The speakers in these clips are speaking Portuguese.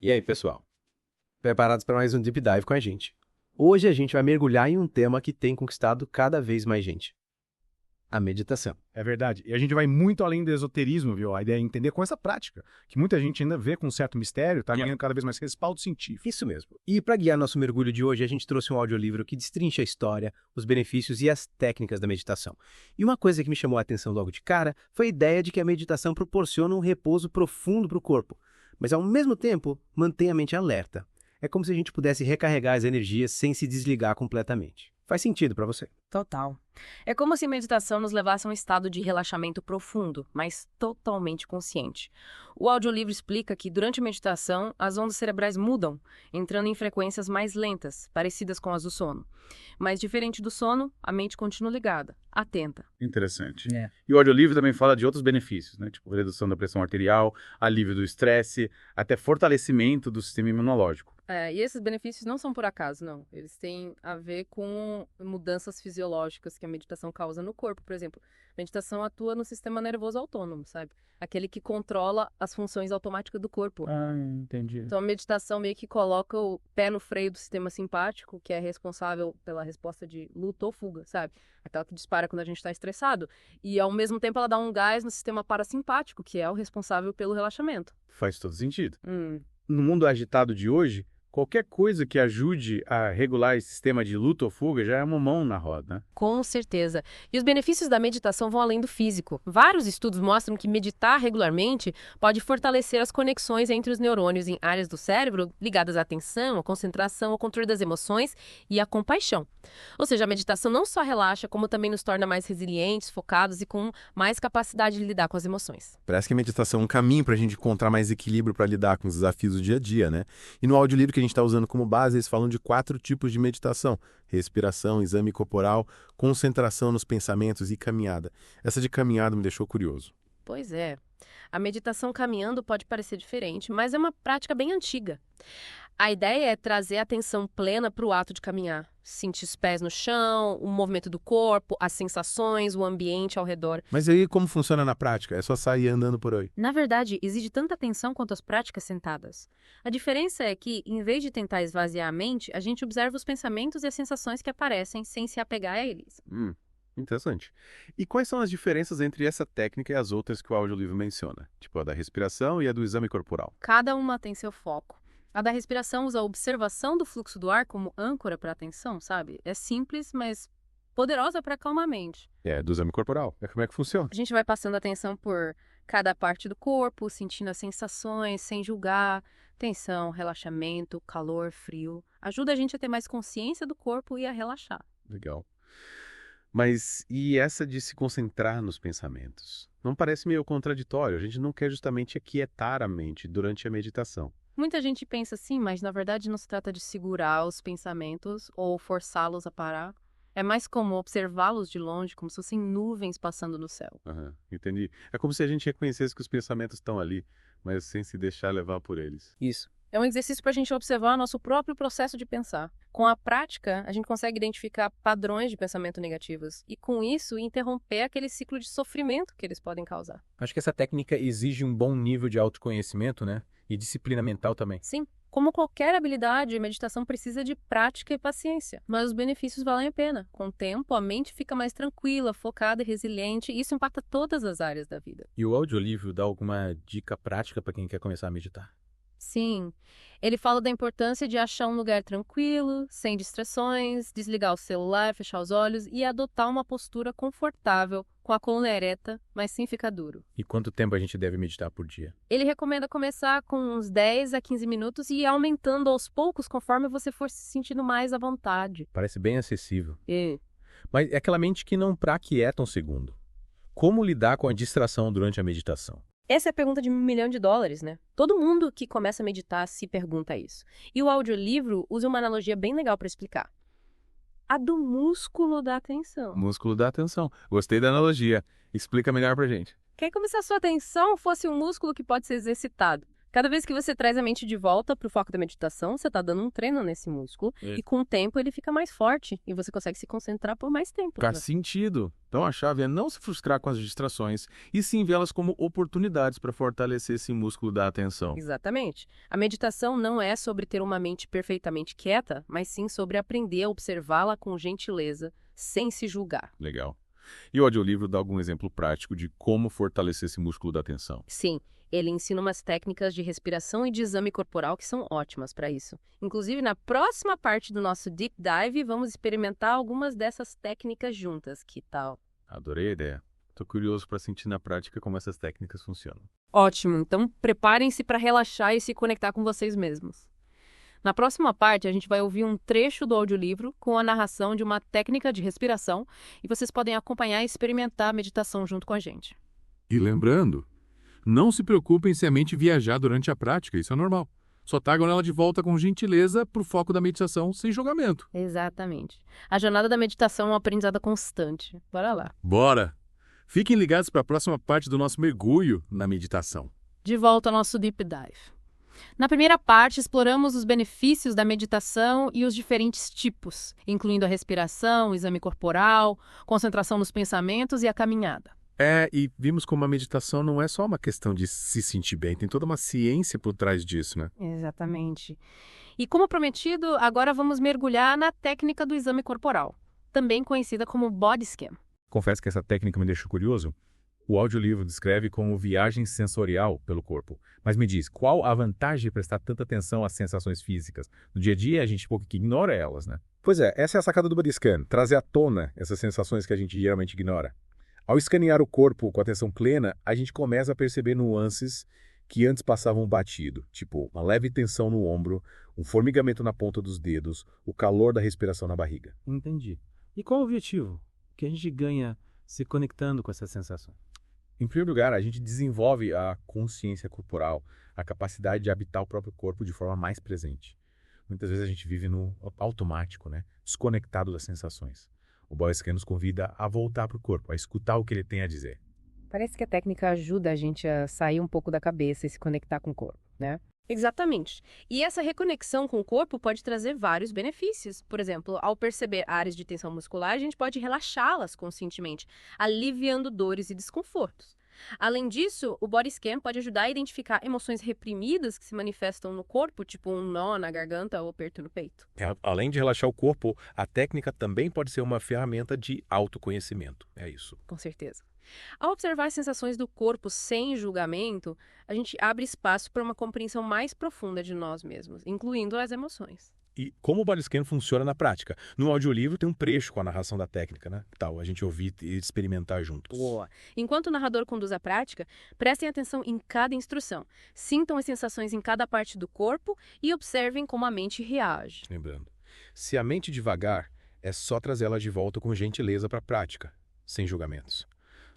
E aí, pessoal? Preparados para mais um Deep Dive com a gente? Hoje a gente vai mergulhar em um tema que tem conquistado cada vez mais gente: a meditação. É verdade. E a gente vai muito além do esoterismo, viu? A ideia é entender com essa prática, que muita gente ainda vê com um certo mistério, tá ganhando cada vez mais respaldo científico. Isso mesmo. E para guiar nosso mergulho de hoje, a gente trouxe um audiolivro que destrincha a história, os benefícios e as técnicas da meditação. E uma coisa que me chamou a atenção logo de cara foi a ideia de que a meditação proporciona um repouso profundo para o corpo, mas ao mesmo tempo mantém a mente alerta. É como se a gente pudesse recarregar as energias sem se desligar completamente. Faz sentido para você? Total. É como se a meditação nos levasse a um estado de relaxamento profundo, mas totalmente consciente. O audiolivro explica que, durante a meditação, as ondas cerebrais mudam, entrando em frequências mais lentas, parecidas com as do sono. Mas, diferente do sono, a mente continua ligada, atenta. Interessante. E o audiolivro também fala de outros benefícios, né? Tipo redução da pressão arterial, alívio do estresse, até fortalecimento do sistema imunológico. E esses benefícios não são por acaso, não. Eles têm a ver com mudanças fisiológicas que a meditação causa no corpo. Por exemplo, a meditação atua no sistema nervoso autônomo, sabe? Aquele que controla as funções automáticas do corpo. Ah, entendi. Então, a meditação meio que coloca o pé no freio do sistema simpático, que é responsável pela resposta de luta ou fuga, sabe? Aquela que dispara quando a gente está estressado. E, ao mesmo tempo, ela dá um gás no sistema parasimpático, que é o responsável pelo relaxamento. Faz todo sentido. No mundo agitado de hoje, qualquer coisa que ajude a regular esse sistema de luta ou fuga já é uma mão na roda, né? Com certeza. E os benefícios da meditação vão além do físico. Vários estudos mostram que meditar regularmente pode fortalecer as conexões entre os neurônios em áreas do cérebro ligadas à atenção, à concentração, ao controle das emoções e à compaixão. Ou seja, a meditação não só relaxa, como também nos torna mais resilientes, focados e com mais capacidade de lidar com as emoções. Parece que a meditação é um caminho para a gente encontrar mais equilíbrio para lidar com os desafios do dia a dia, né? E no audiolivro que a gente está usando como base, eles falam de 4 tipos de meditação: respiração, exame corporal, concentração nos pensamentos e caminhada. Essa de caminhada me deixou curioso. Pois é. A meditação caminhando pode parecer diferente, mas é uma prática bem antiga. A ideia é trazer a atenção plena para o ato de caminhar. Sentir os pés no chão, o movimento do corpo, as sensações, o ambiente ao redor. Mas aí como funciona na prática? É só sair andando por aí? Na verdade, exige tanta atenção quanto as práticas sentadas. A diferença é que, em vez de tentar esvaziar a mente, a gente observa os pensamentos e as sensações que aparecem sem se apegar a eles. Interessante. E quais são as diferenças entre essa técnica e as outras que o audiolivro menciona? Tipo a da respiração e a do exame corporal. Cada uma tem seu foco. A da respiração usa a observação do fluxo do ar como âncora para a atenção, sabe? É simples, mas poderosa para acalmar a mente. É, do exame corporal. Como é que funciona? A gente vai passando atenção por cada parte do corpo, sentindo as sensações, sem julgar. Tensão, relaxamento, calor, frio. Ajuda a gente a ter mais consciência do corpo e a relaxar. Legal. Mas e essa de se concentrar nos pensamentos? Não parece meio contraditório? A gente não quer justamente aquietar a mente durante a meditação. Muita gente pensa assim, mas na verdade não se trata de segurar os pensamentos ou forçá-los a parar. É mais como observá-los de longe, como se fossem nuvens passando no céu. Entendi. É como se a gente reconhecesse que os pensamentos estão ali, mas sem se deixar levar por eles. Isso. É um exercício para a gente observar nosso próprio processo de pensar. Com a prática, a gente consegue identificar padrões de pensamento negativos e, com isso, interromper aquele ciclo de sofrimento que eles podem causar. Acho que essa técnica exige um bom nível de autoconhecimento, né? E disciplina mental também. Sim, como qualquer habilidade, a meditação precisa de prática e paciência. Mas os benefícios valem a pena. Com o tempo, a mente fica mais tranquila, focada e resiliente, e isso impacta todas as áreas da vida. E o audiolivro dá alguma dica prática para quem quer começar a meditar? Sim, ele fala da importância de achar um lugar tranquilo, sem distrações, desligar o celular, fechar os olhos e adotar uma postura confortável, com a coluna ereta, mas sem ficar duro. E quanto tempo a gente deve meditar por dia? Ele recomenda começar com uns 10 a 15 minutos e ir aumentando aos poucos conforme você for se sentindo mais à vontade. Parece bem acessível. Mas é aquela mente que não aquieta um segundo. Como lidar com a distração durante a meditação? Essa é a pergunta de $1 milhão, né? Todo mundo que começa a meditar se pergunta isso. E o audiolivro usa uma analogia bem legal para explicar. A do músculo da atenção. Músculo da atenção. Gostei da analogia. Explica melhor pra gente. Que é como se a sua atenção fosse um músculo que pode ser exercitado. Cada vez que você traz a mente de volta para o foco da meditação, você está dando um treino nesse músculo. E com o tempo ele fica mais forte e você consegue se concentrar por mais tempo. Faz sentido. Então a chave é não se frustrar com as distrações e sim vê-las como oportunidades para fortalecer esse músculo da atenção. Exatamente. A meditação não é sobre ter uma mente perfeitamente quieta, mas sim sobre aprender a observá-la com gentileza, sem se julgar. Legal. E o audiolivro dá algum exemplo prático de como fortalecer esse músculo da atenção? Sim, ele ensina umas técnicas de respiração e de exame corporal que são ótimas para isso. Inclusive, na próxima parte do nosso Deep Dive, vamos experimentar algumas dessas técnicas juntas. Que tal? Adorei a ideia. Estou curioso para sentir na prática como essas técnicas funcionam. Ótimo, então preparem-se para relaxar e se conectar com vocês mesmos. Na próxima parte, a gente vai ouvir um trecho do audiolivro com a narração de uma técnica de respiração e vocês podem acompanhar e experimentar a meditação junto com a gente. E lembrando, não se preocupem se a mente viajar durante a prática, isso é normal. Só tragam ela de volta com gentileza para o foco da meditação, sem julgamento. Exatamente. A jornada da meditação é um aprendizado constante. Bora lá. Bora! Fiquem ligados para a próxima parte do nosso mergulho na meditação. De volta ao nosso Deep Dive. Na primeira parte, exploramos os benefícios da meditação e os diferentes tipos, incluindo a respiração, o exame corporal, concentração nos pensamentos e a caminhada. E vimos como a meditação não é só uma questão de se sentir bem, tem toda uma ciência por trás disso, né? Exatamente. E como prometido, agora vamos mergulhar na técnica do exame corporal, também conhecida como Body Scan. Confesso que essa técnica me deixou curioso. O audiolivro descreve como viagem sensorial pelo corpo. Mas me diz, qual a vantagem de prestar tanta atenção às sensações físicas? No dia a dia, a gente pouco que ignora elas, né? Pois é, essa é a sacada do Body Scan, trazer à tona essas sensações que a gente geralmente ignora. Ao escanear o corpo com atenção plena, a gente começa a perceber nuances que antes passavam batido, tipo uma leve tensão no ombro, um formigamento na ponta dos dedos, o calor da respiração na barriga. Entendi. E qual o objetivo? O que a gente ganha se conectando com essas sensações? Em primeiro lugar, a gente desenvolve a consciência corporal, a capacidade de habitar o próprio corpo de forma mais presente. Muitas vezes a gente vive no automático, né? Desconectado das sensações. O Body Scan nos convida a voltar para o corpo, a escutar o que ele tem a dizer. Parece que a técnica ajuda a gente a sair um pouco da cabeça e se conectar com o corpo, né? Exatamente. E essa reconexão com o corpo pode trazer vários benefícios. Por exemplo, ao perceber áreas de tensão muscular, a gente pode relaxá-las conscientemente, aliviando dores e desconfortos. Além disso, o Body Scan pode ajudar a identificar emoções reprimidas que se manifestam no corpo, tipo um nó na garganta ou aperto no peito. Além de relaxar o corpo, a técnica também pode ser uma ferramenta de autoconhecimento. É isso. Com certeza. Ao observar as sensações do corpo sem julgamento, a gente abre espaço para uma compreensão mais profunda de nós mesmos, incluindo as emoções. E como o Body Scan funciona na prática? No audiolivro tem um trecho com a narração da técnica, né? Que tal a gente ouvir e experimentar juntos? Boa. Enquanto o narrador conduz a prática, prestem atenção em cada instrução. Sintam as sensações em cada parte do corpo e observem como a mente reage. Lembrando, se a mente devagar, é só trazê-la de volta com gentileza para a prática, sem julgamentos.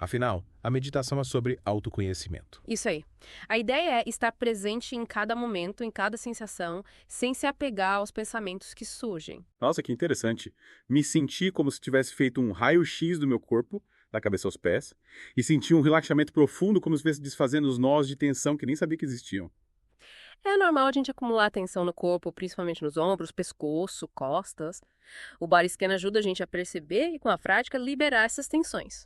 Afinal, a meditação é sobre autoconhecimento. Isso aí. A ideia é estar presente em cada momento, em cada sensação, sem se apegar aos pensamentos que surgem. Nossa, que interessante. Me senti como se tivesse feito um raio-x do meu corpo, da cabeça aos pés, e senti um relaxamento profundo, como se estivesse desfazendo os nós de tensão que nem sabia que existiam. É normal a gente acumular tensão no corpo, principalmente nos ombros, pescoço, costas. O Body Scan ajuda a gente a perceber e, com a prática, liberar essas tensões.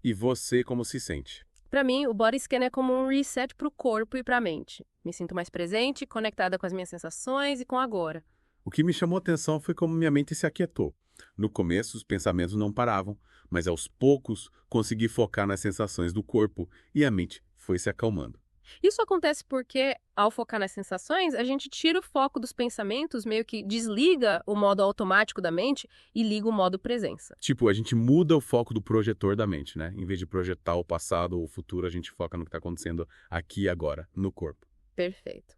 E você como se sente? Para mim, o Body Scan é como um reset para o corpo e para a mente. Me sinto mais presente, conectada com as minhas sensações e com o agora. O que me chamou a atenção foi como minha mente se aquietou. No começo, os pensamentos não paravam, mas aos poucos consegui focar nas sensações do corpo e a mente foi se acalmando. Isso acontece porque, ao focar nas sensações, a gente tira o foco dos pensamentos, meio que desliga o modo automático da mente e liga o modo presença. Tipo, a gente muda o foco do projetor da mente, né? Em vez de projetar o passado ou o futuro, a gente foca no que está acontecendo aqui e agora, no corpo. Perfeito.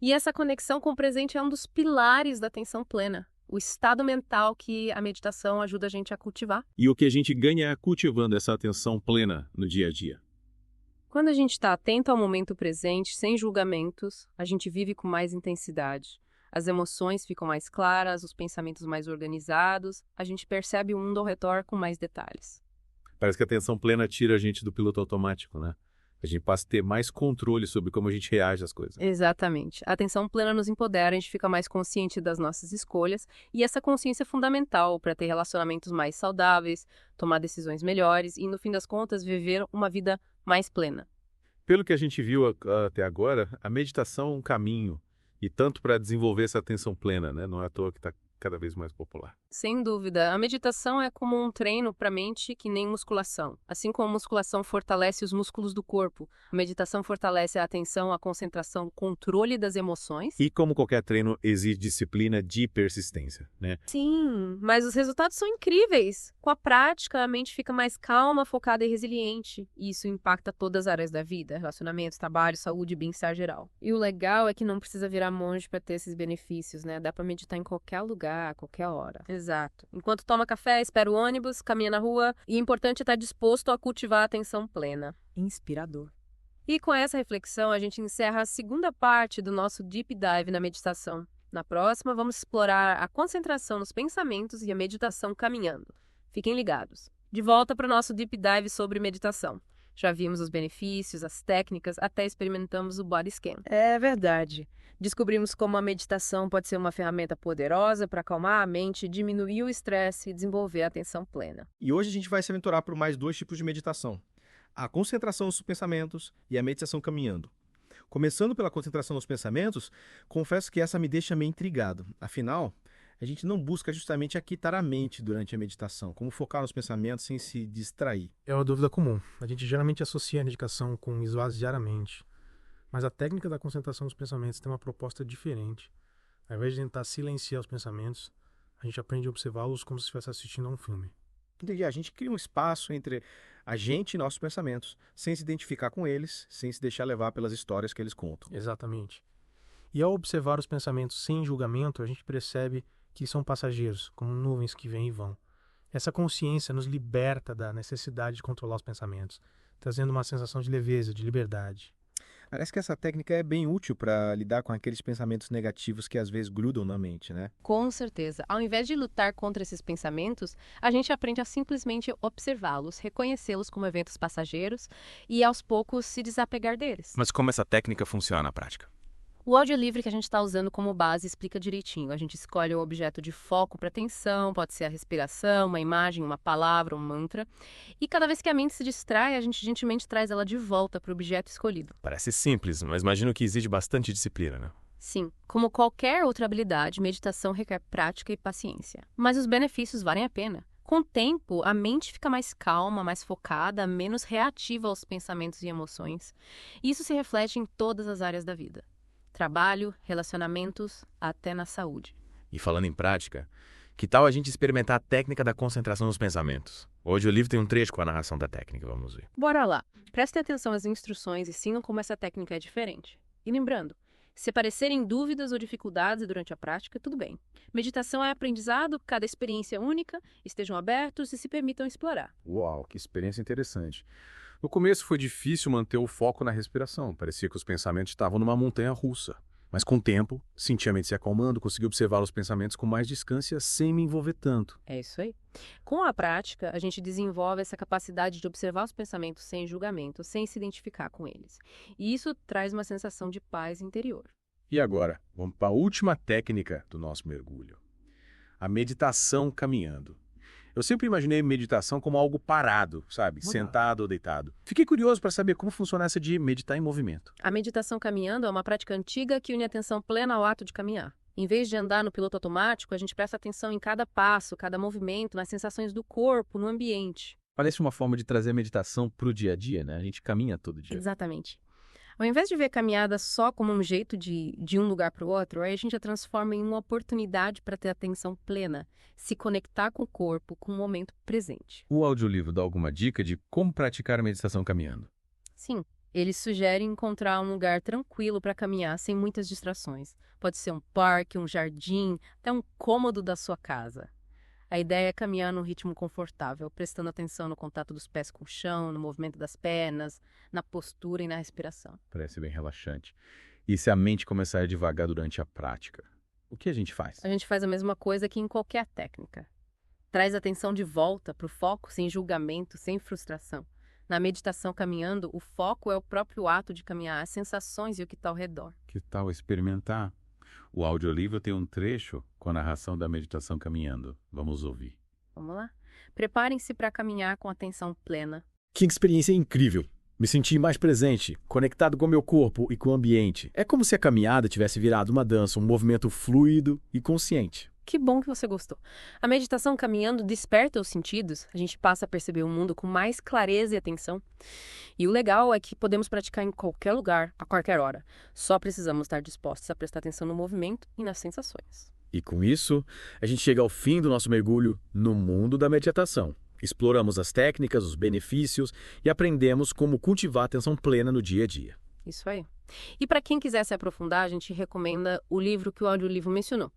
E essa conexão com o presente é um dos pilares da atenção plena. O estado mental que a meditação ajuda a gente a cultivar. E o que a gente ganha cultivando essa atenção plena no dia a dia? Quando a gente está atento ao momento presente, sem julgamentos, a gente vive com mais intensidade. As emoções ficam mais claras, os pensamentos mais organizados, a gente percebe o mundo ao redor com mais detalhes. Parece que a atenção plena tira a gente do piloto automático, né? A gente passa a ter mais controle sobre como a gente reage às coisas. Exatamente. A atenção plena nos empodera, a gente fica mais consciente das nossas escolhas, e essa consciência é fundamental para ter relacionamentos mais saudáveis, tomar decisões melhores e, no fim das contas, viver uma vida mais plena. Pelo que a gente viu até agora, a meditação é um caminho, e tanto para desenvolver essa atenção plena, né? Não é à toa que está cada vez mais popular. Sem dúvida, a meditação é como um treino para a mente que nem musculação. Assim como a musculação fortalece os músculos do corpo, a meditação fortalece a atenção, a concentração, o controle das emoções. E como qualquer treino, exige disciplina de persistência, né? Sim, mas os resultados são incríveis. Com a prática, a mente fica mais calma, focada e resiliente. E isso impacta todas as áreas da vida, relacionamentos, trabalho, saúde e bem-estar geral. E o legal é que não precisa virar monge para ter esses benefícios, né? Dá para meditar em qualquer lugar, a qualquer hora. Exato. Enquanto toma café, espera o ônibus, caminha na rua. E o importante é estar disposto a cultivar a atenção plena. Inspirador. E com essa reflexão, a gente encerra a segunda parte do nosso Deep Dive na meditação. Na próxima, vamos explorar a concentração nos pensamentos e a meditação caminhando. Fiquem ligados. De volta para o nosso Deep Dive sobre meditação. Já vimos os benefícios, as técnicas, até experimentamos o body scan. É verdade. Descobrimos como a meditação pode ser uma ferramenta poderosa para acalmar a mente, diminuir o estresse e desenvolver a atenção plena. E hoje a gente vai se aventurar por mais 2 tipos de meditação: a concentração nos pensamentos e a meditação caminhando. Começando pela concentração nos pensamentos, confesso que essa me deixa meio intrigado. Afinal, a gente não busca justamente aquietar a mente durante a meditação, como focar nos pensamentos sem se distrair. É uma dúvida comum. A gente geralmente associa a meditação com esvaziar a mente. Mas a técnica da concentração dos pensamentos tem uma proposta diferente. Ao invés de tentar silenciar os pensamentos, a gente aprende a observá-los como se estivesse assistindo a um filme. Entendi. A gente cria um espaço entre a gente e nossos pensamentos, sem se identificar com eles, sem se deixar levar pelas histórias que eles contam. Exatamente. E ao observar os pensamentos sem julgamento, a gente percebe que são passageiros, como nuvens que vêm e vão. Essa consciência nos liberta da necessidade de controlar os pensamentos, trazendo uma sensação de leveza, de liberdade. Parece que essa técnica é bem útil para lidar com aqueles pensamentos negativos que às vezes grudam na mente, né? Com certeza. Ao invés de lutar contra esses pensamentos, a gente aprende a simplesmente observá-los, reconhecê-los como eventos passageiros e, aos poucos, se desapegar deles. Mas como essa técnica funciona na prática? O audiolivro que a gente está usando como base explica direitinho. A gente escolhe um objeto de foco para atenção, pode ser a respiração, uma imagem, uma palavra, um mantra. E cada vez que a mente se distrai, a gente gentilmente traz ela de volta para o objeto escolhido. Parece simples, mas imagino que exige bastante disciplina, né? Sim, como qualquer outra habilidade, meditação requer prática e paciência. Mas os benefícios valem a pena. Com o tempo, a mente fica mais calma, mais focada, menos reativa aos pensamentos e emoções. E isso se reflete em todas as áreas da vida. Trabalho, relacionamentos, até na saúde. E falando em prática, que tal a gente experimentar a técnica da concentração nos pensamentos? Hoje o livro tem um trecho com a narração da técnica, vamos ver. Bora lá. Prestem atenção às instruções e sigam como essa técnica é diferente. E lembrando, se aparecerem dúvidas ou dificuldades durante a prática, tudo bem. Meditação é aprendizado, cada experiência é única, estejam abertos e se permitam explorar. Uau, que experiência interessante. No começo foi difícil manter o foco na respiração. Parecia que os pensamentos estavam numa montanha russa. Mas com o tempo, senti a mente se acalmando, consegui observar os pensamentos com mais distância sem me envolver tanto. É isso aí. Com a prática, a gente desenvolve essa capacidade de observar os pensamentos sem julgamento, sem se identificar com eles. E isso traz uma sensação de paz interior. E agora, vamos para a última técnica do nosso mergulho. A meditação caminhando. Eu sempre imaginei meditação como algo parado, sabe? Sentado ou deitado. Fiquei curioso para saber como funciona essa de meditar em movimento. A meditação caminhando é uma prática antiga que une a atenção plena ao ato de caminhar. Em vez de andar no piloto automático, a gente presta atenção em cada passo, cada movimento, nas sensações do corpo, no ambiente. Parece uma forma de trazer a meditação para o dia a dia, né? A gente caminha todo dia. Exatamente. Ao invés de ver a caminhada só como um jeito de um lugar para o outro, aí a gente a transforma em uma oportunidade para ter atenção plena, se conectar com o corpo, com o momento presente. O audiolivro dá alguma dica de como praticar a meditação caminhando? Sim, ele sugere encontrar um lugar tranquilo para caminhar sem muitas distrações. Pode ser um parque, um jardim, até um cômodo da sua casa. A ideia é caminhar num ritmo confortável, prestando atenção no contato dos pés com o chão, no movimento das pernas, na postura e na respiração. Parece bem relaxante. E se a mente começar a ir devagar durante a prática, o que a gente faz? A gente faz a mesma coisa que em qualquer técnica. Traz a atenção de volta para o foco, sem julgamento, sem frustração. Na meditação caminhando, o foco é o próprio ato de caminhar, as sensações e o que está ao redor. Que tal experimentar? O audiolivro tem um trecho com a narração da meditação caminhando. Vamos ouvir. Vamos lá? Preparem-se para caminhar com atenção plena. Que experiência incrível! Me senti mais presente, conectado com o meu corpo e com o ambiente. É como se a caminhada tivesse virado uma dança, um movimento fluido e consciente. Que bom que você gostou. A meditação caminhando desperta os sentidos, a gente passa a perceber o mundo com mais clareza e atenção. E o legal é que podemos praticar em qualquer lugar, a qualquer hora. Só precisamos estar dispostos a prestar atenção no movimento e nas sensações. E com isso, a gente chega ao fim do nosso mergulho no mundo da meditação. Exploramos as técnicas, os benefícios e aprendemos como cultivar a atenção plena no dia a dia. Isso aí. E para quem quiser se aprofundar, a gente recomenda o livro que o audiolivro mencionou.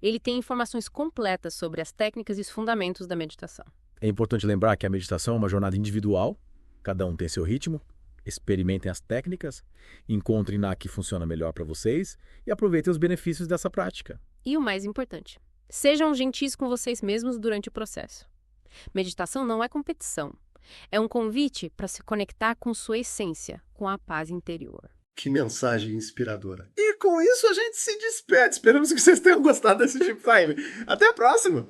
Ele tem informações completas sobre as técnicas e os fundamentos da meditação. É importante lembrar que a meditação é uma jornada individual, cada um tem seu ritmo. Experimentem as técnicas, encontrem na que funciona melhor para vocês e aproveitem os benefícios dessa prática. E o mais importante, sejam gentis com vocês mesmos durante o processo. Meditação não é competição. É um convite para se conectar com sua essência, com a paz interior. Que mensagem inspiradora. E com isso a gente se despede. Esperamos que vocês tenham gostado desse Deep Time. Até a próxima!